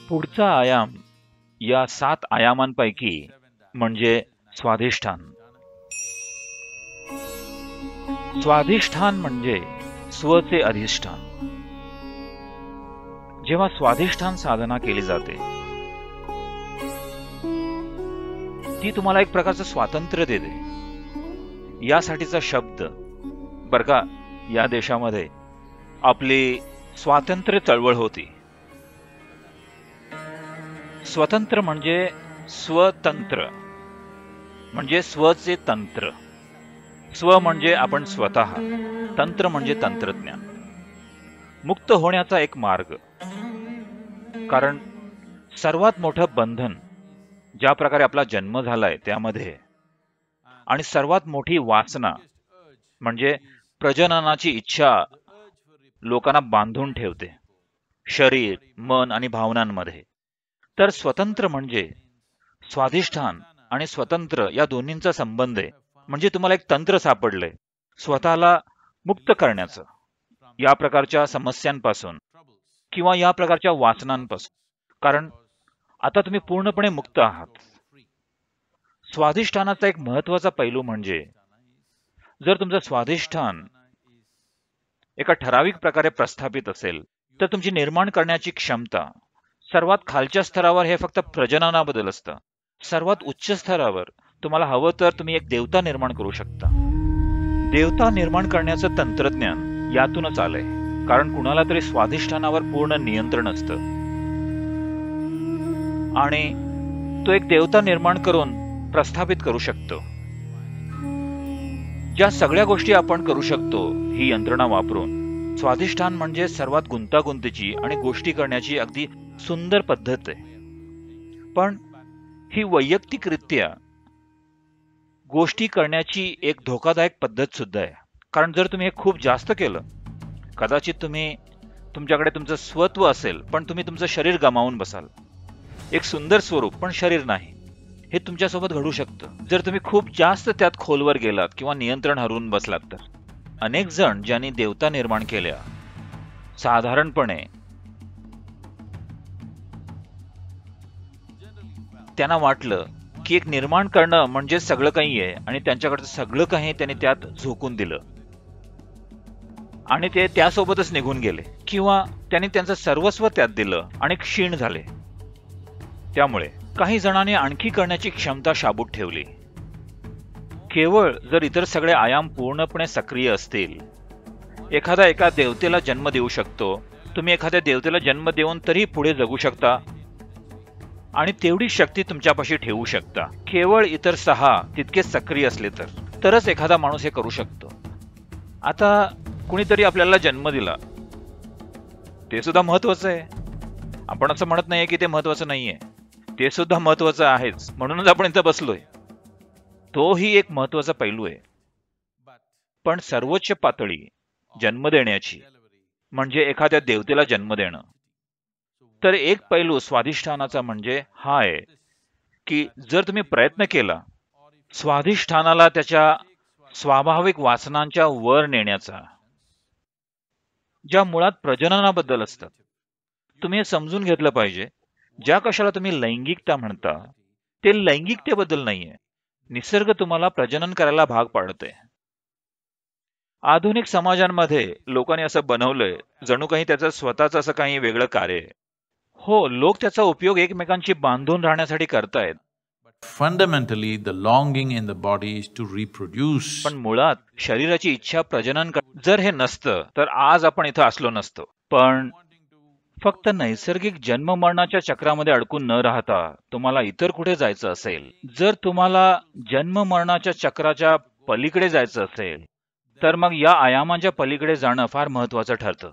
पुढचा आयाम या 7 आयामांपैकी म्हणजे स्वाधिष्ठान. स्वाधिष्ठान म्हणजे स्वचे अधिष्ठान. जेव्हा स्वाधिष्ठान साधना केली जाते ती तुम्हाला एक प्रकारचं स्वातंत्र्य देते. यासाठीचा शब्द बरं का, या देशामध्ये आपली स्वातंत्र्य चळवळ होती. स्वतंत्र म्हणजे स्वतंत्र, म्हणजे स्वचे तंत्र. स्व म्हणजे आपण स्वतः, तंत्र म्हणजे तंत्रज्ञान. मुक्त होण्याचा एक मार्ग. कारण सर्वात मोठं बंधन ज्या प्रकारे आपला जन्म झालाय त्यामध्ये, आणि सर्वात मोठी वासना म्हणजे प्रजननाची इच्छा लोकांना बांधून ठेवते शरीर, मन आणि भावनांमध्ये. तर स्वतंत्र म्हणजे स्वाधिष्ठान आणि स्वतंत्र या दोन्हींचा संबंध आहे. म्हणजे तुम्हाला एक तंत्र सापडलंय स्वतःला मुक्त करण्याचं या प्रकारच्या समस्यांपासून किंवा या प्रकारच्या वासनांपासून. कारण आता तुम्ही पूर्णपणे मुक्त आहात. स्वाधिष्ठानाचा एक महत्वाचा पैलू म्हणजे जर तुमचं स्वाधिष्ठान एका ठराविक प्रकारे प्रस्थापित असेल तर तुमची निर्माण करण्याची क्षमता सर्वात खालच्या स्तरावर हे फक्त प्रजननाबद्दल असतं. सर्वात उच्च स्तरावर तुम्हाला हवं तर तुम्ही एक देवता निर्माण करू शकता. देवता निर्माण करण्याचं तंत्रज्ञान यातूनच आलंय. कारण कुणाला तरी स्वाधिष्ठानावर पूर्ण नियंत्रण असतं आणि तो एक देवता निर्माण करून प्रस्थापित करू शकतो. ज्या सगळ्या गोष्टी आपण करू शकतो ही यंत्रणा वापरून, स्वाधिष्ठान म्हणजे सर्वात गुंतागुंतीची आणि गोष्टी करण्याची अगदी सुंदर पद्धत आहे. पण ही वैयक्तिकरित्या गोष्टी करण्याची एक धोकादायक पद्धत सुद्धा आहे. कारण जर तुम्ही हे खूप जास्त केलं, कदाचित तुमच्याकडे तुमचं स्वत्व असेल पण तुम्ही तुमचं शरीर गमावून बसाल. एक सुंदर स्वरूप पण शरीर नाही, हे तुमच्यासोबत घडू शकतं जर तुम्ही खूप जास्त त्यात खोलवर गेलात किंवा नियंत्रण हरवून बसलात तर. अनेक जण ज्यांनी देवता निर्माण केल्या, साधारणपणे त्यांना वाटलं की एक निर्माण करणं म्हणजे सगळं काही आहे आणि त्यांच्याकडचं सगळं काही त्यांनी त्यात झोकून दिलं आणि ते त्यासोबतच निघून गेले किंवा त्यांनी त्यांचं सर्वस्व त्यात दिलं आणि क्षीण झाले. त्यामुळे काही जणांनी आणखी करण्याची क्षमता शाबूत ठेवली. केवळ जर इतर सगळे आयाम पूर्णपणे सक्रिय असतील, एखादा एका देवतेला जन्म देऊ शकतो. तुम्ही एखाद्या देवतेला जन्म देऊन तरी पुढे जगू शकता आणि तेवढी शक्ती तुमच्यापाशी ठेवू शकता. केवळ इतर 6 तितके सक्रिय असले तरच एखादा माणूस हे करू शकतो. आता कुणीतरी आपल्याला जन्म दिला, ते सुद्धा महत्वाचं आहे. आपण असं म्हणत नाहीये की ते महत्वाचं नाहीये, ते सुद्धा महत्वाचं आहेच. म्हणूनच आपण इथं बसलोय. तोही एक महत्वाचा पैलू आहे. पण सर्वोच्च पातळी जन्म देण्याची म्हणजे एखाद्या देवतेला जन्म देणं. तर एक पैलू स्वाधिष्ठानाचा म्हणजे हा आहे की जर तुम्ही प्रयत्न केला स्वाधिष्ठानाला त्याच्या स्वाभाविक वासनांच्या वर नेण्याचा, ज्या मुळात प्रजननाबद्दल असतात. तुम्ही हे समजून घेतलं पाहिजे. ज्या कशाला तुम्ही लैंगिकता म्हणता ते लैंगिकतेबद्दल नाहीये. निसर्ग तुम्हाला प्रजनन करायला भाग पाडते. आधुनिक समाजांमध्ये लोकांनी असं बनवलंय जणू काही त्याचं स्वतःच असं काही वेगळं कार्य आहे. हो, लोक त्याचा उपयोग एकमेकांशी बांधून राहण्यासाठी करतायत. Fundamentally, the longing in the body is to reproduce. पण मुळात शरीराची इच्छा प्रजनन जर हे नसतं तर आज आपण इथं असलो नसतो. पण फक्त नैसर्गिक जन्म मरणाच्या चक्रामध्ये अडकून न राहता तुम्हाला इतर कुठे जायचं असेल, जर तुम्हाला जन्म मरणाच्या चक्राच्या पलीकडे जायचं असेल तर मग या आयामांच्या पलीकडे जाणं फार महत्वाचं ठरतं.